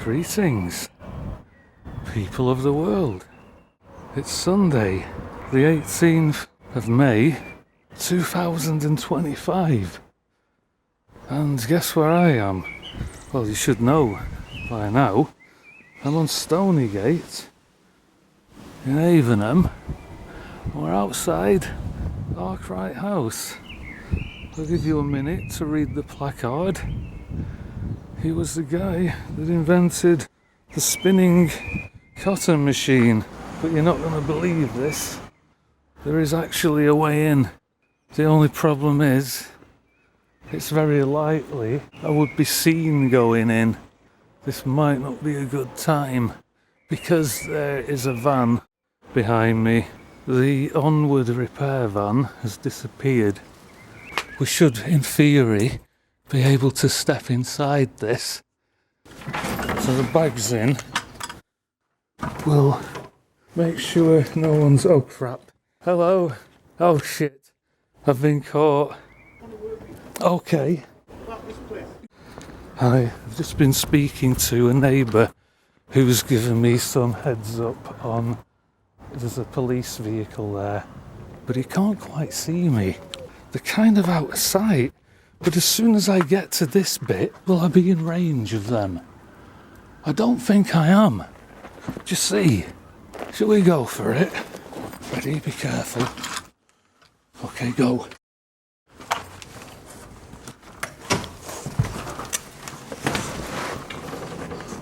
Greetings, people of the world. It's Sunday, the 18th of May, 2025. And guess where I am? Well, you should know by now. I'm on Stoneygate in Avenham. We're outside Arkwright House. I'll give you a minute to read the placard. He was the guy that invented the spinning cotton machine. But you're not going to believe this. There is actually a way in. The only problem is, it's very likely I would be seen going in. This might not be a good time, because there is a van behind me. The onward repair van has disappeared. We should, in theory, be able to step inside this. So the bag's in. We'll make sure no one's... Oh crap. Hello. Oh shit. I've been caught. Okay. I've just been speaking to a neighbour who's given me some heads up on there's a police vehicle there, but he can't quite see me. They're kind of out of sight, but as soon as I get to this bit, will I be in range of them? I don't think I am. Just see. Shall we go for it? Ready? Be careful. Okay, go.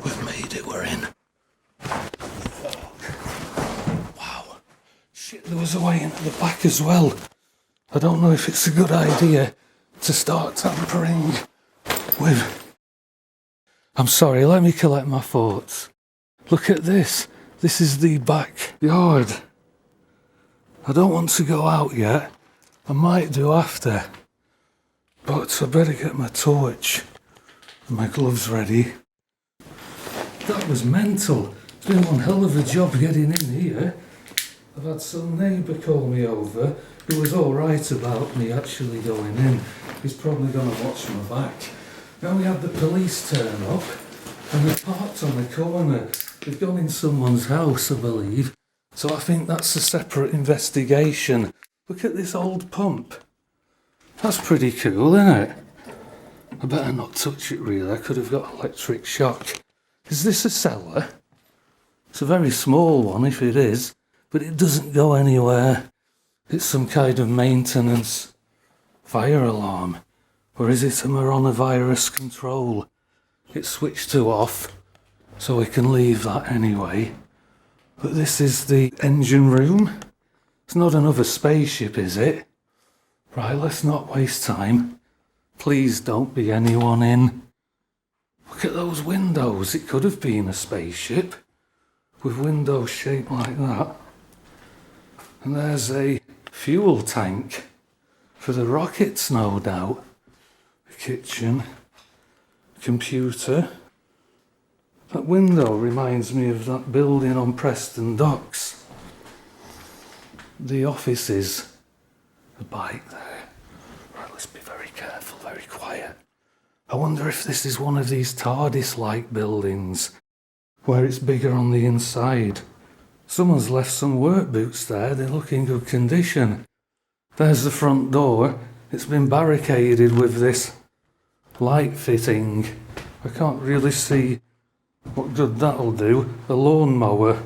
We've made it, we're in. Wow. Shit, there was a way into the back as well. I don't know if it's a good idea to start tampering with... I'm sorry, let me collect my thoughts. Look at this. This is the backyard. I don't want to go out yet. I might do after. But I better get my torch and my gloves ready. That was mental. It's been one hell of a job getting in here. I've had some neighbour call me over who was alright about me actually going in. He's probably going to watch my back. Now we had the police turn up and they're parked on the corner. They've gone in someone's house, I believe. So I think that's a separate investigation. Look at this old pump. That's pretty cool, isn't it? I better not touch it really, I could have got electric shock. Is this a cellar? It's a very small one if it is, but it doesn't go anywhere. It's some kind of maintenance fire alarm. Or is it a coronavirus control? It's switched to off, so we can leave that anyway. But this is the engine room. It's not another spaceship, is it? Right, let's not waste time. Please don't be anyone in. Look at those windows. It could have been a spaceship with windows shaped like that. And there's a fuel tank for the rockets, no doubt. The kitchen, computer. That window reminds me of that building on Preston docks. The offices, the bike there. Right, let's be very careful, very quiet. I wonder if this is one of these TARDIS-like buildings, where it's bigger on the inside. Someone's left some work boots there, they look in good condition. There's the front door. It's been barricaded with this light fitting. I can't really see what good that'll do. A lawnmower.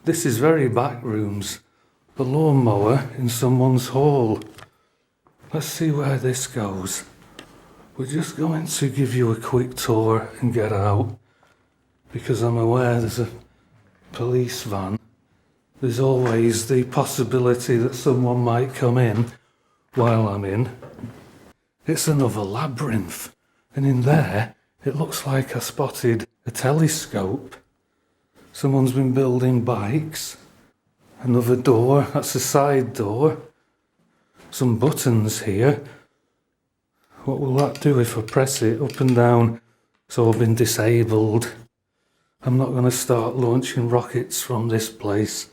This is very back rooms. A lawnmower in someone's hall. Let's see where this goes. We're just going to give you a quick tour and get out, because I'm aware there's a police van. There's always the possibility that someone might come in while I'm in. It's another labyrinth, and in there it looks like I spotted a telescope. Someone's been building bikes. Another door, that's a side door. Some buttons here. What will that do if I press it up and down? It's all been disabled. I'm not going to start launching rockets from this place.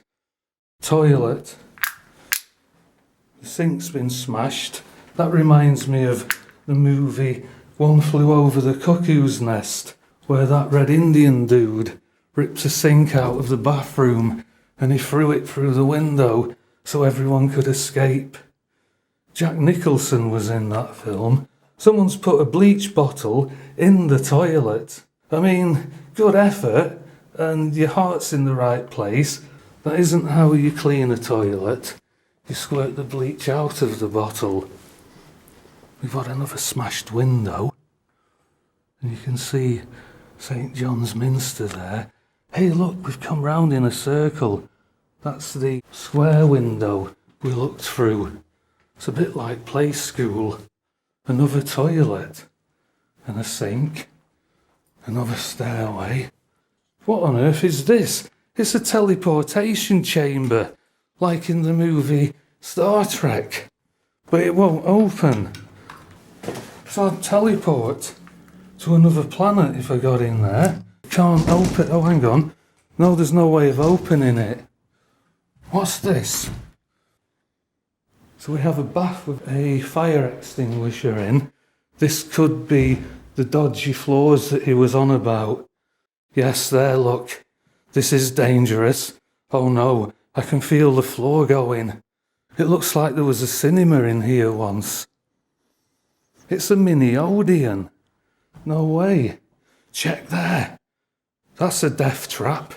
Toilet. The sink's been smashed. That reminds me of the movie One Flew Over the Cuckoo's Nest, where that Red Indian dude ripped a sink out of the bathroom and he threw it through the window so everyone could escape. Jack Nicholson was in that film. Someone's put a bleach bottle in the toilet. I mean, good effort, and your heart's in the right place. That isn't how you clean a toilet. You squirt the bleach out of the bottle. We've got another smashed window. And you can see St John's Minster there. Hey look, we've come round in a circle. That's the square window we looked through. It's a bit like play school. Another toilet. And a sink. Another stairway. What on earth is this? It's a teleportation chamber, like in the movie Star Trek. But it won't open. So I'd teleport to another planet if I got in there. Can't open. Oh, hang on. No, there's no way of opening it. What's this? So we have a bath with a fire extinguisher in. This could be the dodgy floors that he was on about. Yes, there, look. This is dangerous. Oh no, I can feel the floor going. It looks like there was a cinema in here once. It's a mini Odeon. No way. Check there. That's a death trap.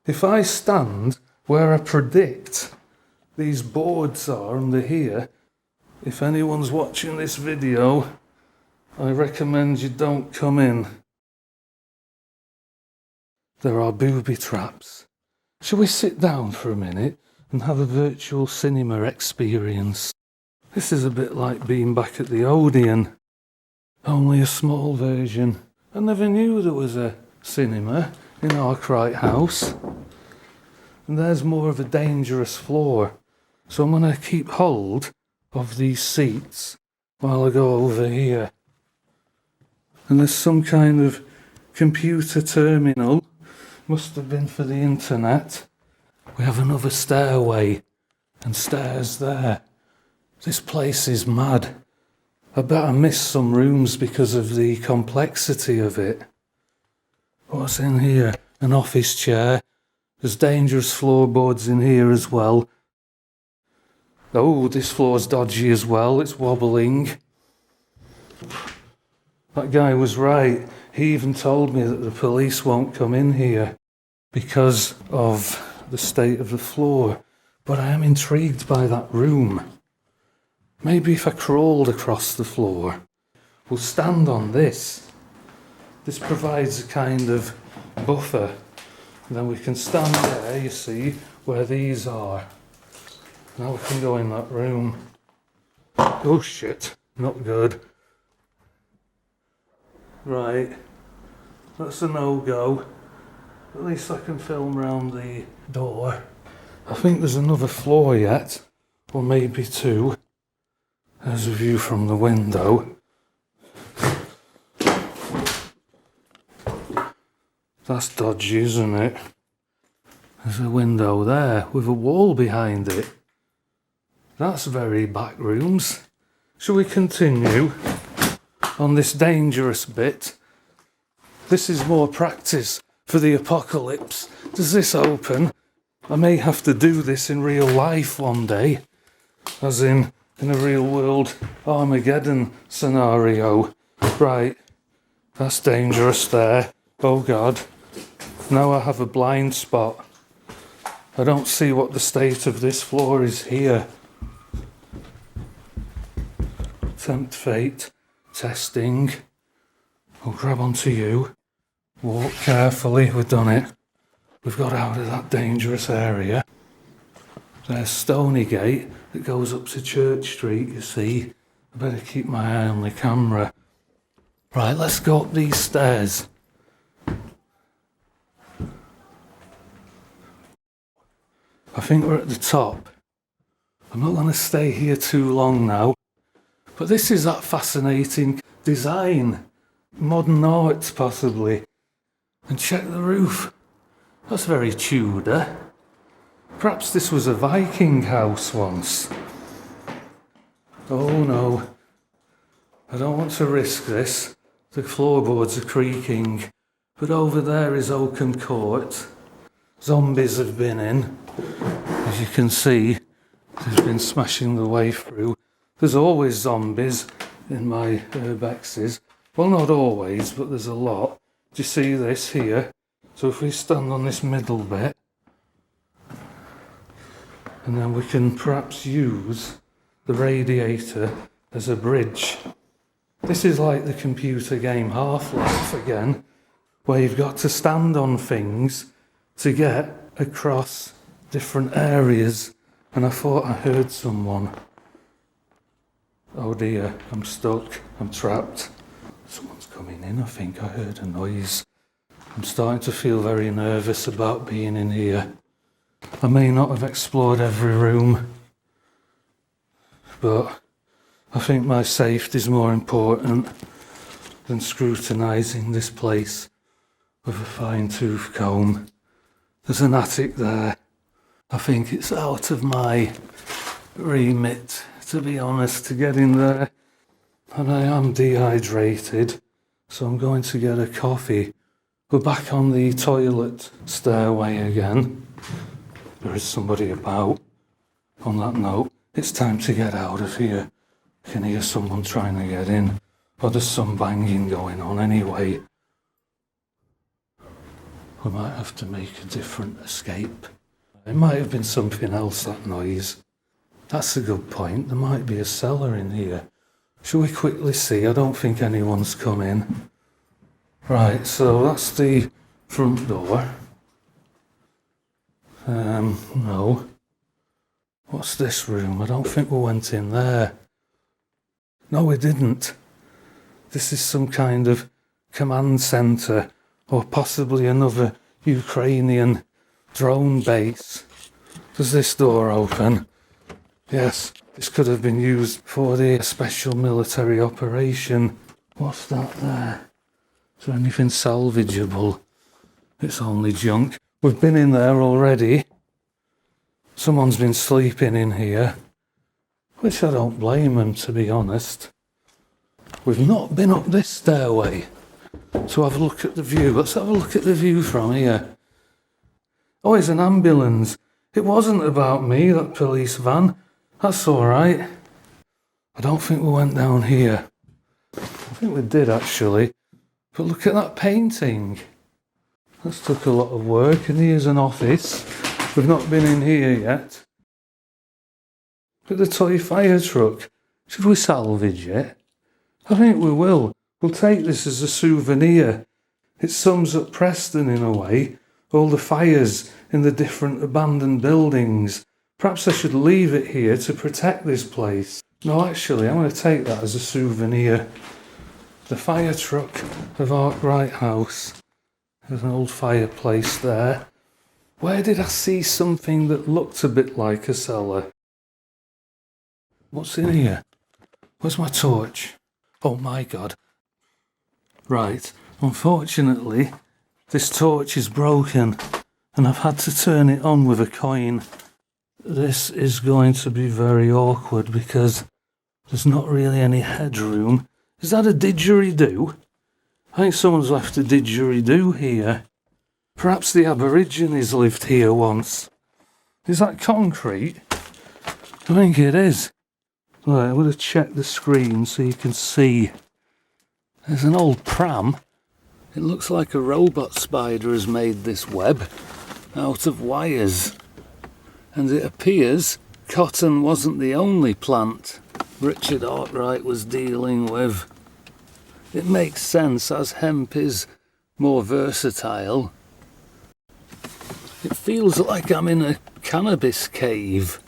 If I stand where I predict these boards are under here, if anyone's watching this video, I recommend you don't come in. There are booby traps. Shall we sit down for a minute and have a virtual cinema experience? This is a bit like being back at the Odeon, only a small version. I never knew there was a cinema in Arkwright House. And there's more of a dangerous floor, so I'm going to keep hold of these seats while I go over here. And there's some kind of computer terminal. Must have been for the internet. We have another stairway and stairs there. This place is mad. I bet I missed some rooms because of the complexity of it. What's in here? An office chair. There's dangerous floorboards in here as well. Oh, this floor's dodgy as well. It's wobbling. That guy was right. He even told me that the police won't come in here because of the state of the floor. But I am intrigued by that room. Maybe if I crawled across the floor. We'll stand on this. This provides a kind of buffer. And then we can stand there, you see, where these are. Now we can go in that room. Oh shit, not good. Right, that's a no-go. At least I can film round the door. I think there's another floor yet, or maybe two. There's a view from the window. That's dodgy, isn't it? There's a window there with a wall behind it. That's very back rooms. Shall we continue on this dangerous bit? This is more practice for the apocalypse. Does this open? I may have to do this in real life one day. As in a real world Armageddon scenario. Right, that's dangerous there. Oh God. Now I have a blind spot. I don't see what the state of this floor is here. Tempt fate. Testing. I'll grab onto you. Walk carefully. We've done it. We've got out of that dangerous area. There's Stoneygate that goes up to Church Street, you see. I better keep my eye on the camera. Right, let's go up these stairs. I think we're at the top. I'm not going to stay here too long now. But this is that fascinating design. Modern art, possibly. And check the roof. That's very Tudor. Perhaps this was a Viking house once. Oh no. I don't want to risk this. The floorboards are creaking. But over there is Oakham Court. Zombies have been in. As you can see, they've been smashing the way through. There's always zombies in my urbexes. Well, not always, but there's a lot. Do you see this here? So if we stand on this middle bit, and then we can perhaps use the radiator as a bridge. This is like the computer game Half-Life again, where you've got to stand on things to get across different areas. And I thought I heard someone. Oh dear, I'm stuck, I'm trapped. Someone's coming in, I think I heard a noise. I'm starting to feel very nervous about being in here. I may not have explored every room, but I think my safety is more important than scrutinising this place with a fine-tooth comb. There's an attic there. I think it's out of my remit, to be honest, to get in there. And I am dehydrated, so I'm going to get a coffee. We're back on the toilet stairway again. There is somebody about. On that note, it's time to get out of here. I can hear someone trying to get in. Or there's some banging going on anyway. We might have to make a different escape. It might have been something else, that noise. That's a good point. There might be a cellar in here. Shall we quickly see? I don't think anyone's come in. Right, so that's the front door. No. What's this room? I don't think we went in there. No, we didn't. This is some kind of command centre, or possibly another Ukrainian drone base. Does this door open? Yes, this could have been used for the special military operation. What's that there? Is there anything salvageable? It's only junk. We've been in there already. Someone's been sleeping in here, which I don't blame them, to be honest. We've not been up this stairway to have a look at the view. Let's have a look at the view from here. Oh, it's an ambulance. It wasn't about me, that police van. That's all right. I don't think we went down here. I think we did, actually. But look at that painting. This took a lot of work, and here's an office. We've not been in here yet. Look at the toy fire truck. Should we salvage it? I think we will. We'll take this as a souvenir. It sums up Preston in a way. All the fires in the different abandoned buildings. Perhaps I should leave it here to protect this place. No, actually, I'm going to take that as a souvenir. The fire truck of Arkwright House. There's an old fireplace there. Where did I see something that looked a bit like a cellar? What's in here? Where's my torch? Oh my God. Right, unfortunately, this torch is broken and I've had to turn it on with a coin. This is going to be very awkward because there's not really any headroom. Is that a didgeridoo? I think someone's left a didgeridoo here. Perhaps the Aborigines lived here once. Is that concrete? I think it is. Right, I'm going to check the screen so you can see. There's an old pram. It looks like a robot spider has made this web out of wires. And it appears cotton wasn't the only plant Richard Arkwright was dealing with. It makes sense as hemp is more versatile. It feels like I'm in a cannabis cave.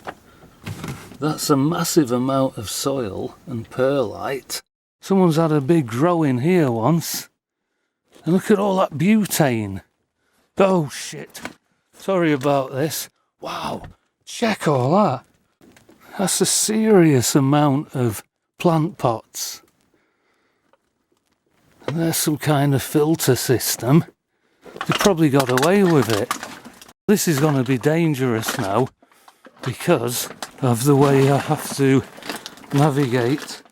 That's a massive amount of soil and perlite. Someone's had a big grow in here once. And look at all that butane. Oh shit. Sorry about this. Wow. Check all that. That's a serious amount of plant pots. And there's some kind of filter system. They probably got away with it. This is going to be dangerous now because of the way I have to navigate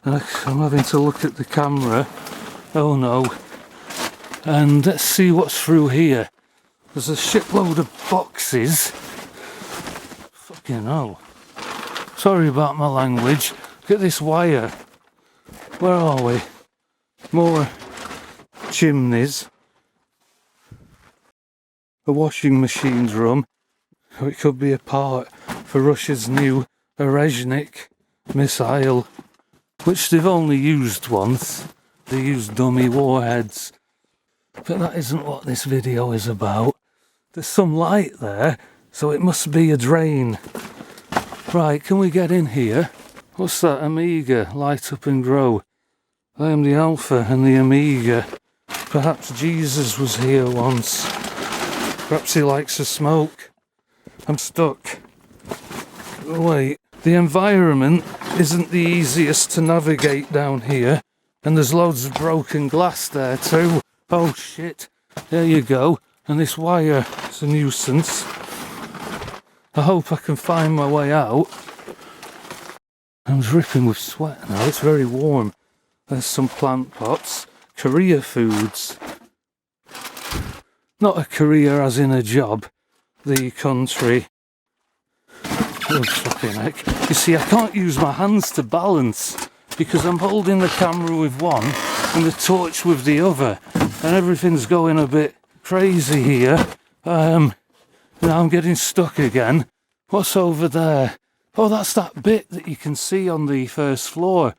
I'm having to look at the camera. Oh no. And let's see what's through here. There's a shitload of boxes. Fucking hell. Sorry about my language. Look at this wire. Where are we? More chimneys. A washing machine's room. It could be a part for Russia's new Orezhnik missile, which they've only used once. They used dummy warheads. But that isn't what this video is about. There's some light there, so it must be a drain. Right, can we get in here? What's that? Amiga, light up and grow. I am the Alpha and the Amiga. Perhaps Jesus was here once. Perhaps he likes to smoke. I'm stuck. Wait, the environment isn't the easiest to navigate down here, and there's loads of broken glass there too. Oh shit, there you go. And this wire is a nuisance. I hope I can find my way out. I'm dripping with sweat now, it's very warm. There's some plant pots. Career foods. Not a career as in a job. The country. Oh fucking heck. You see, I can't use my hands to balance because I'm holding the camera with one and the torch with the other. And everything's going a bit crazy here. Now I'm getting stuck again. What's over there? Oh, that's that bit that you can see on the first floor.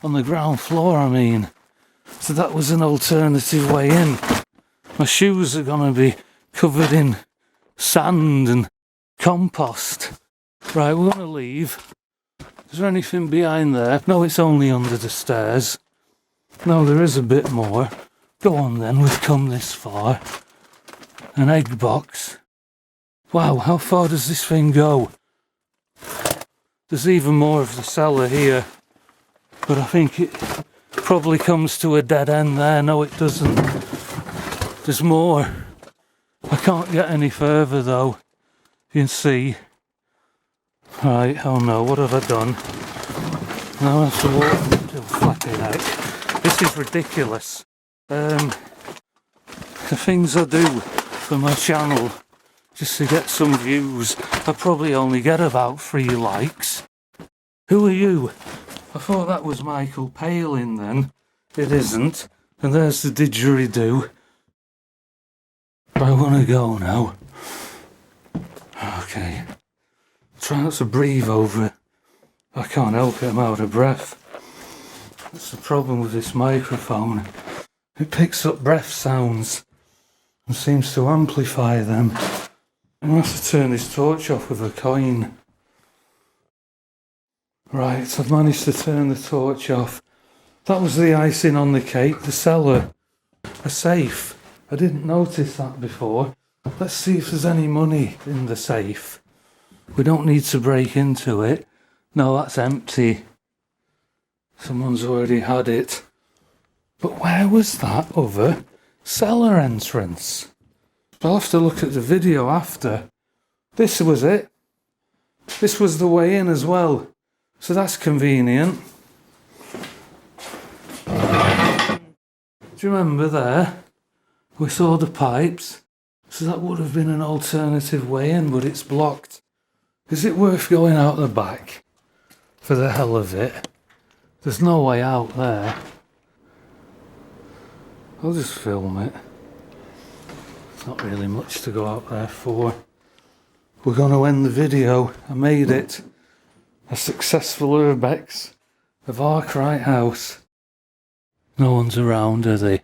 On the ground floor, I mean. So that was an alternative way in. My shoes are going to be covered in sand and compost. Right, we're going to leave. Is there anything behind there? No, it's only under the stairs. No, there is a bit more. Go on then, we've come this far. An egg box. Wow, how far does this thing go? There's even more of the cellar here. But I think it probably comes to a dead end there. No, it doesn't. There's more. I can't get any further though. You can see. Right, oh no, what have I done? Now I have to walk. Oh, flipping heck. This is ridiculous. The things I do for my channel, just to get some views, I probably only get about 3 likes. Who are you? I thought that was Michael Palin then. It isn't. And there's the didgeridoo. I want to go now. Okay. Try not to breathe over it. I can't help it, I'm out of breath. That's the problem with this microphone. It picks up breath sounds and seems to amplify them. I'm going to have to turn this torch off with a coin. Right, I've managed to turn the torch off. That was the icing on the cake, the cellar. A safe. I didn't notice that before. Let's see if there's any money in the safe. We don't need to break into it. No, that's empty. Someone's already had it. But where was that other cellar entrance? I'll have to look at the video after. This was it. This was the way in as well. So that's convenient. Do you remember there? We saw the pipes. So that would have been an alternative way in, but it's blocked. Is it worth going out the back? For the hell of it. There's no way out there. I'll just film it. It's not really much to go out there for. We're going to end the video. I made it. A successful urbex of Arkwright House. No one's around, are they?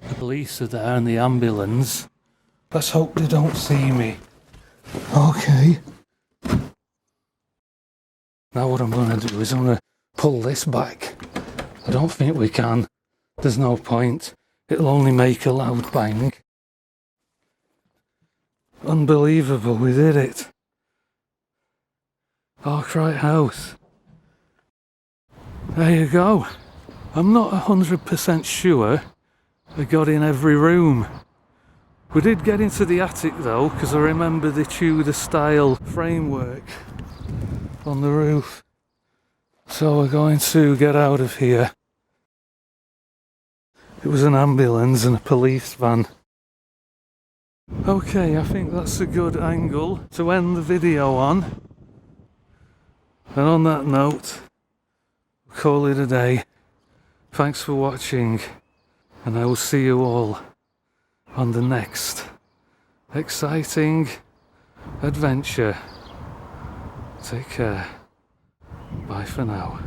The police are there and the ambulance. Let's hope they don't see me. Okay. Now what I'm going to do is I'm going to pull this back. I don't think we can. There's no point. It'll only make a loud bang. Unbelievable, we did it. Arkwright House. There you go. I'm not 100% sure I got in every room. We did get into the attic though, because I remember the Tudor style framework on the roof. So we're going to get out of here. It was an ambulance and a police van. Okay, I think that's a good angle to end the video on. And on that note, we'll call it a day. Thanks for watching, and I will see you all on the next exciting adventure. Take care. Bye for now.